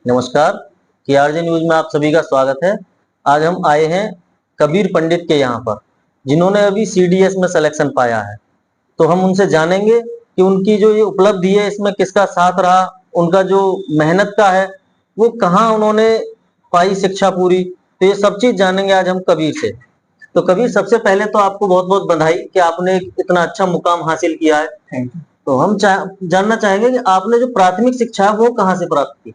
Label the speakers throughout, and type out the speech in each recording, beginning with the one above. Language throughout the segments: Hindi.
Speaker 1: नमस्कार। केआरजे न्यूज में आप सभी का स्वागत है। आज हम आए हैं कबीर पंडित के यहाँ पर, जिन्होंने अभी सीडीएस में सिलेक्शन पाया है। तो हम उनसे जानेंगे कि उनकी जो ये उपलब्धि है इसमें किसका साथ रहा, उनका जो मेहनत का है वो कहाँ उन्होंने पाई शिक्षा पूरी। तो ये सब चीज जानेंगे आज हम कबीर से। तो कबीर, सबसे पहले तो आपको बहुत बहुत बधाई कि आपने एक इतना अच्छा मुकाम हासिल किया है।
Speaker 2: Thank you.
Speaker 1: तो हम जानना चाहेंगे कि आपने जो प्राथमिक शिक्षा है वो कहाँ से प्राप्त की।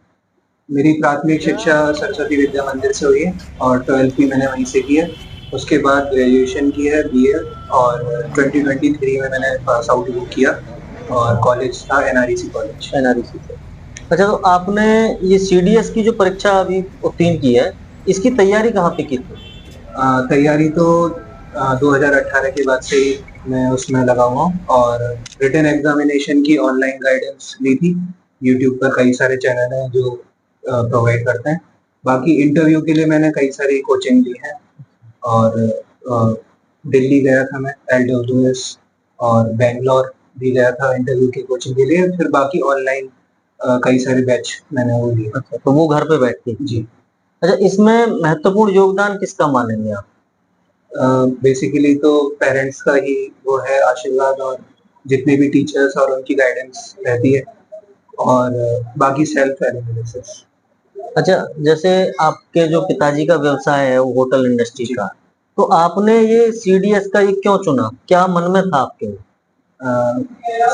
Speaker 2: मेरी प्राथमिक शिक्षा सरस्वती विद्या मंदिर से हुई है और 12th भी मैंने वहीं से की है। उसके बाद ग्रेजुएशन की है बीए और 2023 में मैंने पास आउट किया और कॉलेज था एनआरईसी कॉलेज।
Speaker 1: एनआरईसी से। अच्छा, तो आपने ये सीडीएस की जो परीक्षा अभी उत्तीर्ण की है, इसकी तैयारी कहाँ पे की थी?
Speaker 2: तैयारी तो 2018 के बाद से ही मैं उसमें लगा हुआ हूँ और रिटन एग्जामिनेशन की ऑनलाइन गाइडेंस ली थी। यूट्यूब पर कई सारे चैनल हैं जो प्रोवाइड करते हैं। बाकी इंटरव्यू के लिए मैंने कई सारी कोचिंग ली है और दिल्ली गया था मैं LWS और बेंगलोर भी गया था इंटरव्यू की कोचिंग के लिए। फिर बाकी ऑनलाइन कई सारे बैच मैंने वो लिए।
Speaker 1: अच्छा, तो वो घर पे बैठ के।
Speaker 2: जी।
Speaker 1: अच्छा, इसमें महत्वपूर्ण योगदान किसका मानेंगे आप?
Speaker 2: बेसिकली तो पेरेंट्स का ही वो है आशीर्वाद और जितने भी टीचर्स और उनकी गाइडेंस रहती है और बाकी सेल्फ एनालिसिस।
Speaker 1: अच्छा, जैसे आपके जो पिताजी का व्यवसाय है वो होटल इंडस्ट्री का, तो आपने ये सीडीएस का ये क्यों चुना? क्या मन में था आपके?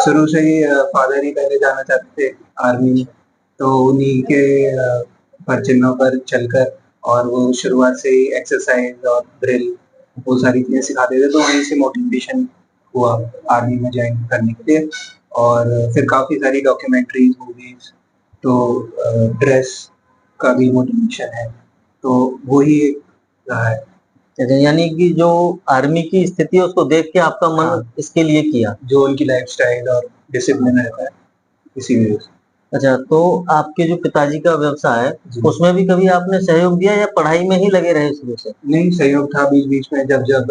Speaker 2: शुरू से ही फादर ही पहले जाना चाहते थे आर्मी में, तो उन्हीं के चिन्हों पर चलकर और वो शुरुआत से ही एक्सरसाइज और ड्रिल वो सारी चीजें सिखाते थे, तो वहीं से मोटिवेशन हुआ आर्मी में ज्वाइन करने के लिए। और फिर काफी सारी डॉक्यूमेंट्रीज मूवीज, तो ड्रेस का भी मोटिवेशन है, तो वही एक रहा है।
Speaker 1: अच्छा, यानी कि जो आर्मी की स्थिति है उसको देख के आपका मन इसके लिए किया।
Speaker 2: जो उनकी लाइफस्टाइल और डिसिप्लिन रहता है, इसी वजह से।
Speaker 1: अच्छा, तो आपके जो पिताजी का व्यवसाय है उसमें भी कभी आपने सहयोग दिया या पढ़ाई में ही लगे रहे शुरू से?
Speaker 2: नहीं, सहयोग था बीच बीच में, जब जब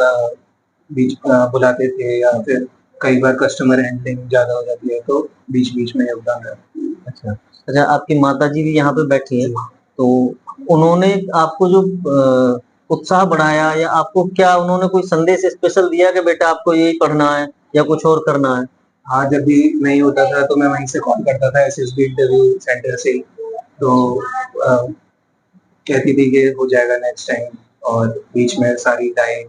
Speaker 2: बुलाते थे या फिर कई बार कस्टमर हैंडलिंग ज्यादा हो जाती है तो बीच बीच में योगदान रहता।
Speaker 1: अच्छा। अच्छा, आपकी माताजी भी यहाँ पे बैठी हैं, तो उन्होंने आपको जो उत्साह बढ़ाया या आपको क्या उन्होंने कोई संदेश स्पेशल दिया कि बेटा आपको यही पढ़ना है या कुछ और करना है?
Speaker 2: हाँ, जब भी नहीं होता था तो मैं वहीं से कॉल करता था एसएसबी इंटरव्यू सेंटर से ही, तो कहती थी कि हो जाएगा नेक्स्ट टाइम, और बीच में सारी डाइट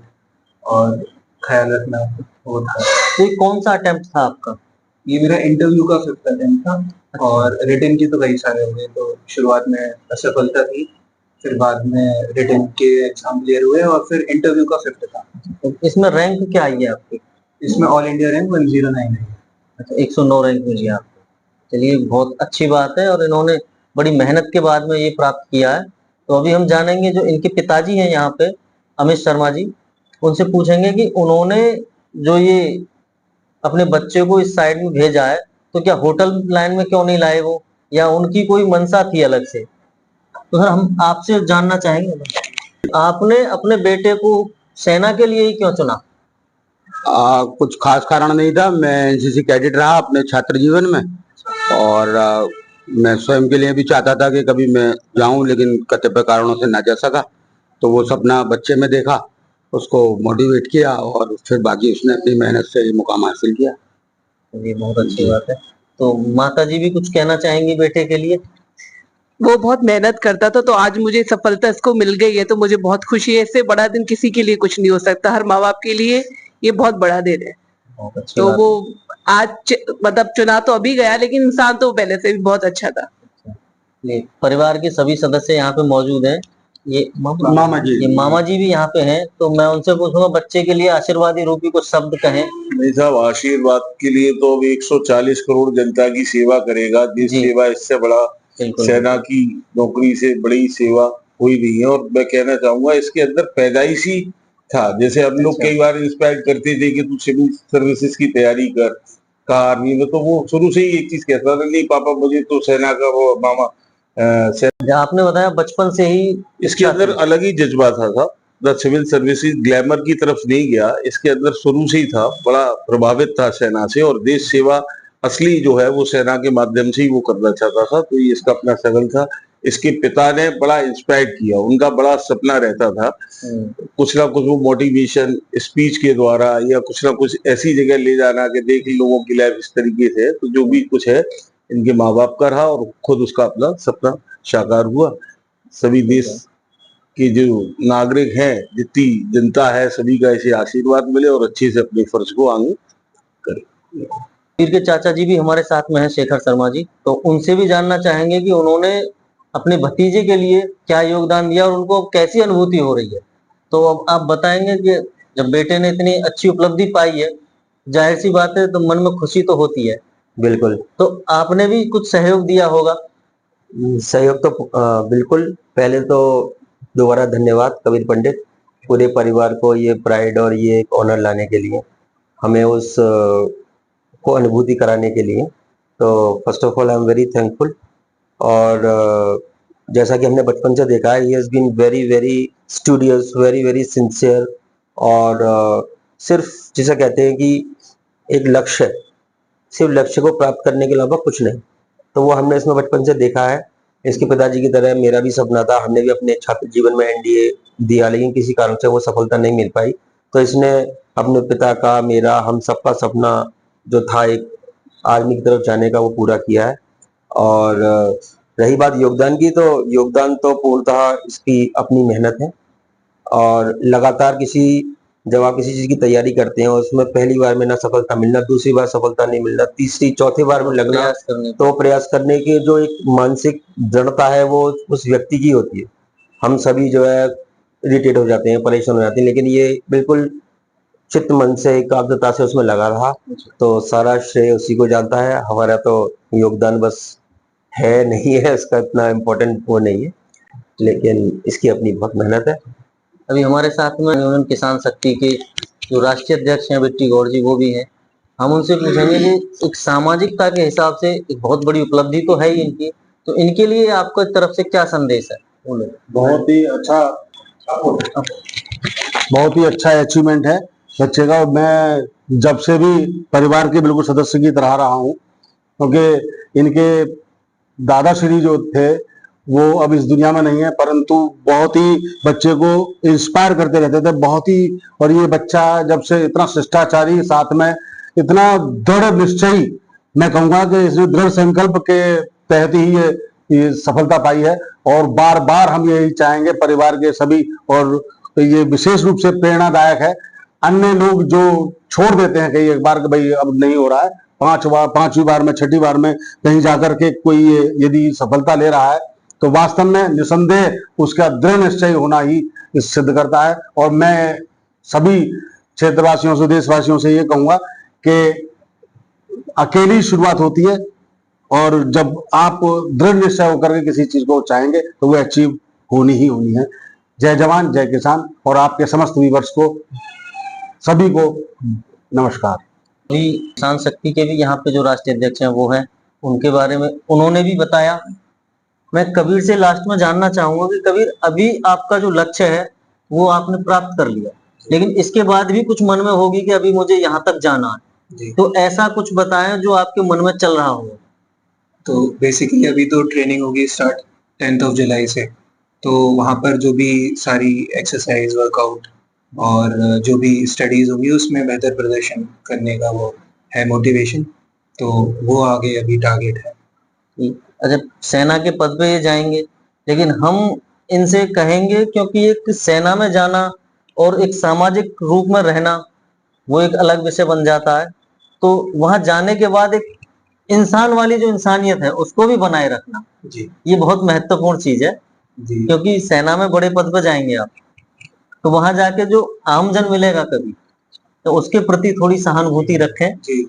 Speaker 2: और ख्याल रखना वो था।
Speaker 1: तो ये कौन सा अटेम्प्ट था आपका?
Speaker 2: ये मेरा इंटरव्यू का 5th अटेम्प्ट था और रिटन की तो कई सारे हो गए, तो शुरुआत में असफलता थी, फिर बाद में रिटन के एग्जाम क्लियर हुए और फिर इंटरव्यू का 5th था।
Speaker 1: तो इसमें रैंक क्या आई है आपकी?
Speaker 2: इसमें ऑल इंडिया रैंक 109 है।
Speaker 1: अच्छा, 109 रैंक मिली आपको। चलिए, बहुत अच्छी बात है और इन्होंने बड़ी मेहनत के बाद में ये प्राप्त किया है। तो अभी हम जानेंगे जो इनके पिताजी हैं यहाँ पे, अमित शर्मा जी, उनसे पूछेंगे कि उन्होंने जो ये अपने बच्चे को इस साइड में भेजा है, तो क्या होटल लाइन में क्यों नहीं लाए वो, या उनकी कोई मंशा थी अलग से? तो सर, हम आपसे जानना चाहेंगे आपने अपने बेटे को सेना के लिए ही क्यों चुना?
Speaker 3: कुछ खास कारण नहीं था। मैं एनसीसी कैडेट रहा अपने छात्र जीवन में और मैं स्वयं के लिए भी चाहता था कि कभी मैं जाऊं, लेकिन कतिपय कारणों से ना जा सका। तो वो सपना बच्चे में देखा, उसको मोटिवेट किया और फिर बाकी उसने अपनी मेहनत से ये मुकाम हासिल किया।
Speaker 1: ये बहुत अच्छी बात है। तो माता जी भी कुछ कहना चाहेंगी बेटे के लिए?
Speaker 4: वो बहुत मेहनत करता था, तो आज मुझे सफलता इसको मिल गई है, तो मुझे बहुत खुशी है। इससे बड़ा दिन किसी के लिए कुछ नहीं हो सकता। हर माँ बाप के लिए ये बहुत बड़ा दिन है।
Speaker 1: बहुत अच्छी
Speaker 4: तो
Speaker 1: बात
Speaker 4: वो आज मतलब चुना तो अभी गया, लेकिन इंसान तो पहले से भी बहुत अच्छा था।
Speaker 1: ये परिवार के सभी सदस्य यहाँ पे मौजूद हैं। ये
Speaker 3: मामा जी।
Speaker 1: ये मामा जी भी यहाँ पे हैं, तो मैं उनसे पूछूंगा बच्चे के लिए आशीर्वादी रूपी कुछ शब्द कहें।
Speaker 5: नहीं साहब, आशीर्वाद के लिए तो अब 140 करोड़ जनता की सेवा करेगा। देश सेवा इससे बड़ा, सेना की नौकरी से बड़ी सेवा हुई नहीं है। और मैं कहना चाहूंगा इसके अंदर पैदाइशी था। जैसे हम लोग कई बार इंस्पायर करते थे कि तू सिविल सर्विसेज की तैयारी कर, का आर्मी में, तो वो शुरू से ही एक चीज कहता था, नहीं पापा मुझे तो सेना का, वो मामा
Speaker 1: आपने बताया बचपन से ही
Speaker 5: इसके अंदर अलग ही जज्बा था। सिविल सर्विसेज ग्लैमर की तरफ नहीं गया, इसके अंदर शुरू से ही था, बड़ा प्रभावित था सेना से और देश सेवा असली जो है वो सेना के माध्यम से ही वो करना चाहता था। तो ये इसका अपना स्ट्रगल था। इसके पिता ने बड़ा इंस्पायर किया। उनका बड़ा सपना रहता था कुछ ना कुछ वो मोटिवेशन स्पीच के द्वारा या कुछ ना कुछ ऐसी जगह ले जाना कि देख लोगों की लाइफ इस तरीके से है, तो जो भी कुछ है इनके माँ बाप का रहा और खुद उसका अपना सपना साकार हुआ। सभी देश के जो नागरिक हैं, जितनी जनता है, सभी का ऐसे आशीर्वाद मिले और अच्छे से अपने फर्ज को आगे करे।
Speaker 1: वीर के चाचा जी भी हमारे साथ में हैं, शेखर शर्मा जी, तो उनसे भी जानना चाहेंगे कि उन्होंने अपने भतीजे के लिए क्या योगदान दिया और उनको कैसी अनुभूति हो रही है। तो अब आप बताएंगे कि जब बेटे ने इतनी अच्छी उपलब्धि पाई है, जाहिर सी बात है, तो मन में खुशी तो होती है।
Speaker 6: बिल्कुल।
Speaker 1: तो आपने भी कुछ सहयोग दिया होगा।
Speaker 6: सहयोग तो बिल्कुल। पहले तो दोबारा धन्यवाद कबीर पंडित, पूरे परिवार को ये प्राइड और ये एक ऑनर लाने के लिए, हमें उस को अनुभूति कराने के लिए। तो first of all I am very thankful. और जैसा कि हमने बचपन से देखा है, he has been very very studious, very very sincere. और सिर्फ जिसे कहते हैं कि एक लक्ष्य, सिर्फ लक्ष्य को प्राप्त करने के अलावा कुछ नहीं, तो वो हमने इसमें बचपन से देखा है। इसके पिताजी की तरह मेरा भी सपना था, हमने भी अपने छात्र जीवन में एनडीए दिया, लेकिन किसी कारण से वो सफलता नहीं मिल पाई। तो इसने अपने पिता का, मेरा, हम सबका सपना जो था एक आर्मी की तरफ जाने का, वो पूरा किया है। और रही बात योगदान की, तो योगदान तो पूर्णतः इसकी अपनी मेहनत है। और लगातार जब आप किसी चीज की तैयारी करते हैं और उसमें पहली बार में ना सफलता मिलना, दूसरी बार सफलता नहीं मिलना, तीसरी चौथी बार में लगना, तो प्रयास करने की जो एक मानसिक दृढ़ता है वो उस व्यक्ति की होती है। हम सभी जो है इरिटेट हो जाते हैं, परेशान हो जाते हैं, लेकिन ये बिल्कुल चित्त मन से, एकाग्रता से उसमें लगा रहा, तो सारा श्रेय उसी को जाता है। हमारा तो योगदान बस है, नहीं है, उसका इतना इम्पोर्टेंट वो नहीं है, लेकिन इसकी अपनी बहुत मेहनत है।
Speaker 1: अभी हमारे साथ में यूनियन किसान शक्ति के जो राष्ट्रीय अध्यक्ष हैं बिट्टी गौड़ जी, वो भी हैं। हम उनसे पूछेंगे कि एक सामाजिकता के हिसाब से एक बहुत बड़ी उपलब्धि तो है ही इनकी, तो इनके लिए आपको तरफ से क्या संदेश है?
Speaker 7: बहुत ही अच्छा अचीवमेंट है बच्चे का। मैं जब से भी परिवार के बिल्कुल सदस्य की तरह रहा हूँ, क्योंकि इनके दादाश्री जो थे वो अब इस दुनिया में नहीं है, परंतु बहुत ही बच्चे को इंस्पायर करते रहते थे, बहुत ही। और ये बच्चा जब से इतना शिष्टाचारी, साथ में इतना दृढ़ निश्चयी, मैं कहूँगा कि इस दृढ़ संकल्प के तहत ही ये सफलता पाई है। और बार बार हम यही चाहेंगे परिवार के सभी, और ये विशेष रूप से प्रेरणादायक है। अन्य लोग जो छोड़ देते हैं कई एक बार कि भाई अब नहीं हो रहा है, पांचवी बार में, छठी बार में कहीं जाकर के कोई यदि सफलता ले रहा है, तो वास्तव में निसंदेह उसका दृढ़ निश्चय होना ही सिद्ध करता है। और मैं सभी क्षेत्रवासियों से, देशवासियों से ये कहूंगा कि अकेली शुरुआत होती है, और जब आप दृढ़ निश्चय होकर के किसी चीज को चाहेंगे तो वो अचीव होनी ही होनी है। जय जवान, जय किसान। और आपके समस्त व्यूअर्स को सभी को नमस्कार।
Speaker 1: अभी किसान शक्ति के भी यहाँ पे जो राष्ट्रीय अध्यक्ष हैं वो हैं, उनके बारे में उन्होंने भी बताया। मैं कबीर से लास्ट में जानना चाहूंगा कि कबीर, अभी आपका जो लक्ष्य है वो आपने प्राप्त कर लिया, लेकिन इसके बाद भी कुछ मन में होगी कि अभी मुझे यहाँ तक जाना है, तो ऐसा कुछ बताएं जो आपके मन में चल रहा हो।
Speaker 2: तो बेसिकली अभी तो ट्रेनिंग होगी स्टार्ट 10 जुलाई से, तो वहाँ पर जो भी सारी एक्सरसाइज, वर्कआउट और जो भी स्टडीज होंगी उसमें बेहतर प्रदर्शन करने का वो है मोटिवेशन, तो वो आगे अभी टारगेट है।
Speaker 1: अच्छा, सेना के पद पे ये जाएंगे, लेकिन हम इनसे कहेंगे, क्योंकि एक सेना में जाना और एक सामाजिक रूप में रहना वो एक अलग विषय बन जाता है। तो वहां जाने के बाद एक इंसान वाली जो इंसानियत है उसको भी बनाए रखना
Speaker 2: जी,
Speaker 1: ये बहुत महत्वपूर्ण चीज है।
Speaker 2: जी,
Speaker 1: क्योंकि सेना में बड़े पद पर जाएंगे आप, तो वहां जाके जो आमजन मिलेगा कभी, तो उसके प्रति थोड़ी सहानुभूति रखें।
Speaker 2: जी।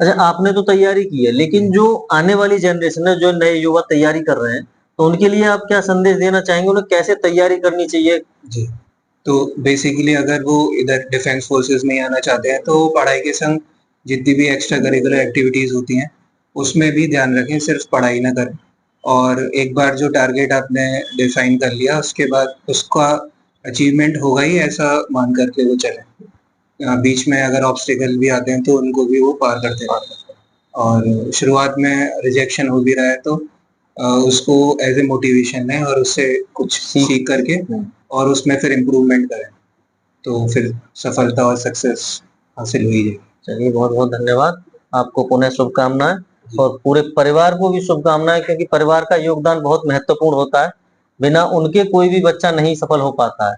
Speaker 1: अच्छा, आपने तो तैयारी की है, लेकिन जो आने वाली जनरेशन है, जो नए युवा तैयारी कर रहे हैं, तो उनके लिए आप क्या संदेश देना चाहेंगे? उन्हें कैसे तैयारी करनी चाहिए?
Speaker 2: जी, तो बेसिकली अगर वो इधर डिफेंस फोर्सेस में ही आना चाहते हैं तो पढ़ाई के संग जितनी भी एक्स्ट्रा करिकुलर एक्टिविटीज होती हैं उसमें भी ध्यान रखें, सिर्फ पढ़ाई ना करें। और एक बार जो टारगेट आपने डिफाइन कर लिया उसके बाद उसका अचीवमेंट होगा ही, ऐसा मान करके वो चले। बीच में अगर ऑब्स्टिकल भी आते हैं तो उनको भी वो पार करते हैं। और शुरुआत में रिजेक्शन हो भी रहा है तो उसको एज ए मोटिवेशन लें और उससे कुछ सीख करके और उसमें फिर इम्प्रूवमेंट करें, तो फिर सफलता और सक्सेस हासिल हुई है।
Speaker 1: चलिए, बहुत बहुत धन्यवाद। आपको पुनः शुभकामनाएं और पूरे परिवार को भी शुभकामनाएं, क्योंकि परिवार का योगदान बहुत महत्वपूर्ण होता है। बिना उनके कोई भी बच्चा नहीं सफल हो पाता है।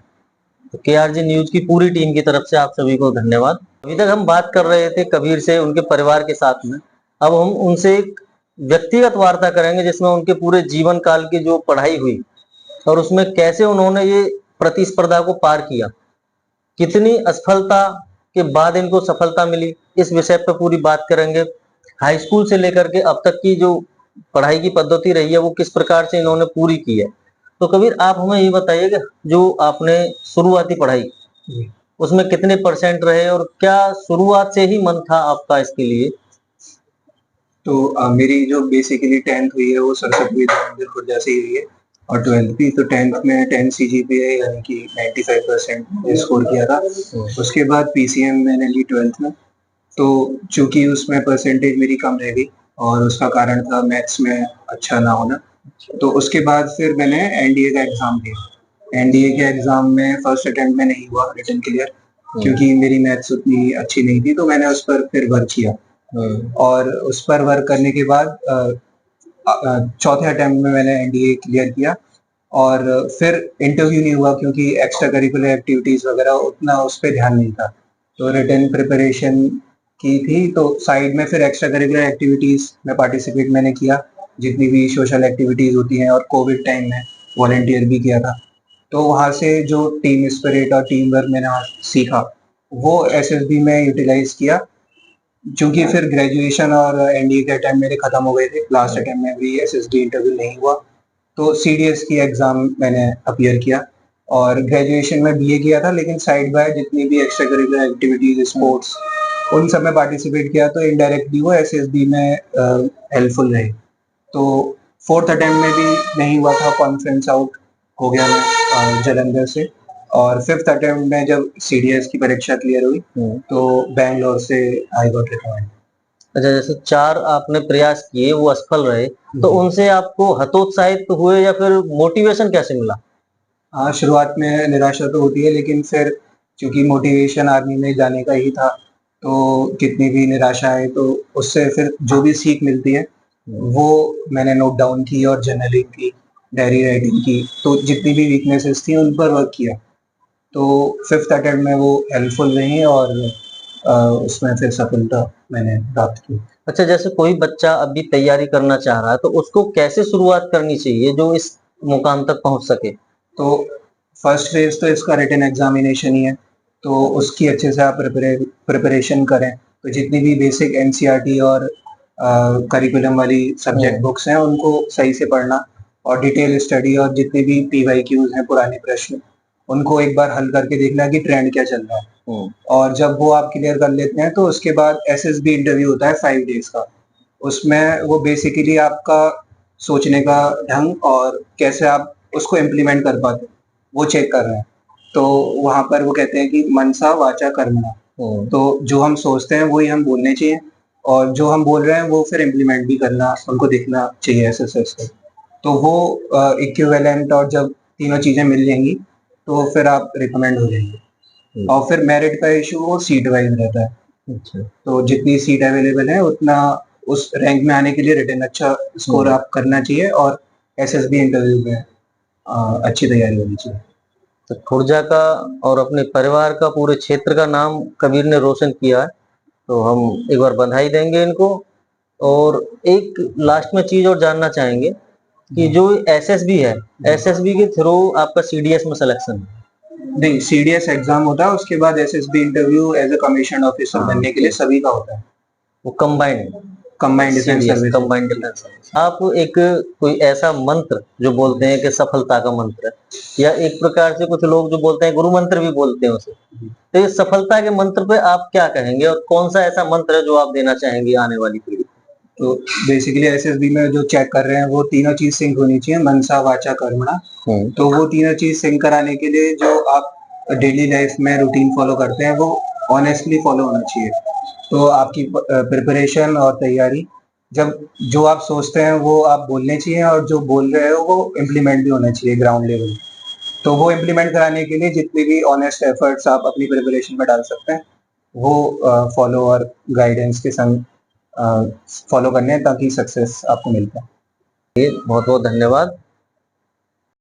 Speaker 1: तो KRG न्यूज की पूरी टीम की तरफ से आप सभी को धन्यवाद। अभी तक हम बात कर रहे थे कबीर से, उनके परिवार के साथ में। अब हम उनसे एक व्यक्तिगत वार्ता करेंगे जिसमें उनके पूरे जीवन काल की जो पढ़ाई हुई और उसमें कैसे उन्होंने ये प्रतिस्पर्धा को पार किया, कितनी असफलता के बाद इनको सफलता मिली, इस विषय पर पूरी बात करेंगे। हाई स्कूल से लेकर के अब तक की जो पढ़ाई की पद्धति रही है वो किस प्रकार से इन्होंने पूरी की है। तो कबीर, आप हमें ये बताइएगा, जो आपने शुरुआती पढ़ाई उसमें कितने % रहे और क्या शुरुआत से ही मन था आपका इसके लिए?
Speaker 2: तो मेरी जो बेसिकली 10th हुई है वो सरस्वती विद्या मंदिर खुर्जा से ही हुई है और 12th भी। तो 10th में 10 CGPA यानी कि 95% स्कोर किया था। उसके बाद PCM मैंने ली 12th में। तो चूंकि उसमें परसेंटेज मेरी कम रह गई और उसका कारण था मैथ्स में अच्छा ना होना, तो उसके बाद फिर मैंने NDA का एग्जाम दिया। NDA के एग्जाम में फर्स्ट अटेम्प्ट में नहीं हुआ रिटन क्लियर, क्योंकि मेरी मैथ्स उतनी अच्छी नहीं थी। तो मैंने उस पर फिर वर्क किया और उस पर वर्क करने के बाद चौथे अटेम्प्ट में मैंने NDA क्लियर किया और फिर इंटरव्यू नहीं हुआ, क्योंकि एक्स्ट्रा करिकुलर एक्टिविटीज वगैरह उतना उस पर ध्यान नहीं था। तो रिटन प्रिपरेशन की थी, तो साइड में फिर एक्स्ट्रा करिकुलर एक्टिविटीज में पार्टिसिपेट मैंने किया, जितनी भी सोशल एक्टिविटीज होती हैं, और कोविड टाइम में वॉलंटियर भी किया था। तो वहाँ से जो टीम स्पिरिट और टीम वर्क मैंने सीखा वो SSB में यूटिलाइज किया। क्योंकि फिर ग्रेजुएशन और NDA के अटेम्प्ट मेरे खत्म हो गए थे, लास्ट अटेम्प्ट में भी SSD इंटरव्यू नहीं हुआ, तो CDS की एग्जाम मैंने अपीयर किया और ग्रेजुएशन में BA किया था। लेकिन साइड बाय जितनी भी एक्स्ट्रा करिकुलर एक्टिविटीज, स्पोर्ट्स, उन सब में पार्टिसिपेट किया, तो इनडायरेक्टली वो SSB में हेल्पफुल रहे। तो 4th अटेम्प्ट में भी नहीं हुआ था, कॉन्फ्रेंस आउट हो गया मैं जालंधर से। और 5th अटेम्प्ट में जब CDS की परीक्षा क्लियर हुई तो बैंगलोर से आई गॉट रिकमेंड।
Speaker 1: अच्छा, जैसे 4 आपने प्रयास किए वो असफल रहे, तो उनसे आपको हतोत्साहित हुए या फिर मोटिवेशन कैसे मिला?
Speaker 2: हाँ, शुरुआत में निराशा तो होती है, लेकिन फिर क्योंकि मोटिवेशन आर्मी में जाने का ही था, तो कितनी भी निराशा आए तो उससे फिर जो भी सीख मिलती है वो मैंने नोट डाउन की और जर्नलिंग की, डायरी राइटिंग की। तो जितनी भी वीकनेसेस थी उन पर वर्क किया, तो 5th अटेम्प्ट में वो हेल्पफुल रही और उसमें फिर सफलता मैंने प्राप्त की।
Speaker 1: अच्छा, जैसे कोई बच्चा अभी तैयारी करना चाह रहा है तो उसको कैसे शुरुआत करनी चाहिए जो इस मुकाम तक पहुंच सके?
Speaker 2: तो फर्स्ट फेज तो इसका रिटन एग्जामिनेशन ही है, तो उसकी अच्छे से आप प्रिपरेशन करें। तो जितनी भी बेसिक NCERT और करिकुलम वाली सब्जेक्ट बुक्स हैं उनको सही से पढ़ना और डिटेल स्टडी, और जितने भी PYQs हैं, पुराने प्रश्न, उनको एक बार हल करके देखना कि ट्रेंड क्या चल रहा है। और जब वो आप क्लियर कर लेते हैं तो उसके बाद SSB इंटरव्यू होता है 5 डेज का। उसमें वो बेसिकली आपका सोचने का ढंग और कैसे आप उसको इम्प्लीमेंट कर पाते वो चेक कर रहे हैं। तो वहाँ पर वो कहते हैं कि मनसा वाचा कर्मणा, तो जो हम सोचते हैं वही हम बोलने चाहिए और जो हम बोल रहे हैं वो फिर इम्प्लीमेंट भी करना, उनको देखना चाहिए SSS को। तो वो इक्विवेलेंट, और जब तीनों चीजें मिल जाएंगी तो फिर आप रिकमेंड हो जाएंगे। और फिर मेरिट का इशू वो सीट वाइज रहता है।
Speaker 1: अच्छा,
Speaker 2: तो जितनी सीट अवेलेबल है उतना उस रैंक में आने के लिए रिटन अच्छा स्कोर आप करना चाहिए और SSB इंटरव्यू में अच्छी तैयारी होनी चाहिए।
Speaker 1: तो खुर्जा का और अपने परिवार का, पूरे क्षेत्र का नाम कबीर ने रोशन किया है, तो हम एक बार बधाई देंगे इनको। और एक लास्ट में चीज और जानना चाहेंगे कि जो SSB है, SSB के थ्रू आपका CDS में सिलेक्शन है?
Speaker 2: नहीं, CDS एग्जाम होता है, उसके बाद SSB interview as a commission officer बनने के लिए सभी का होता है।
Speaker 1: वो combined
Speaker 2: defence service.
Speaker 1: Combined defence service. आप एक कोई ऐसा मंत्र जो बोलते हैं कि सफलता का मंत्र, या एक प्रकार से कुछ लोग जो बोलते हैं गुरु मंत्र भी बोलते हैं उसे, तो ये सफलता के मंत्र पे आप क्या कहेंगे और कौन सा ऐसा मंत्र है जो आप देना चाहेंगे आने वाली पीढ़ी?
Speaker 2: तो बेसिकली SSB में जो चेक कर रहे हैं वो तीनों चीज सिंक होनी चाहिए, मनसा वाचा कर्मणा। तो वो तीनों चीज सिंक कराने के लिए जो आप डेली लाइफ में रूटीन फॉलो करते हैं वो ऑनेस्टली फॉलो होना चाहिए। तो आपकी प्रिपरेशन और तैयारी जब जो आप सोचते हैं वो आप बोलने चाहिए और जो बोल रहे हो वो इम्प्लीमेंट भी होना चाहिए ग्राउंड लेवल। तो वो इम्प्लीमेंट कराने के लिए जितने भी ऑनेस्ट एफर्ट्स आप अपनी प्रिपरेशन में डाल सकते हैं वो फॉलो और गाइडेंस के संग फॉलो करने हैं ताकि सक्सेस आपको मिल पाए।
Speaker 1: बहुत बहुत धन्यवाद।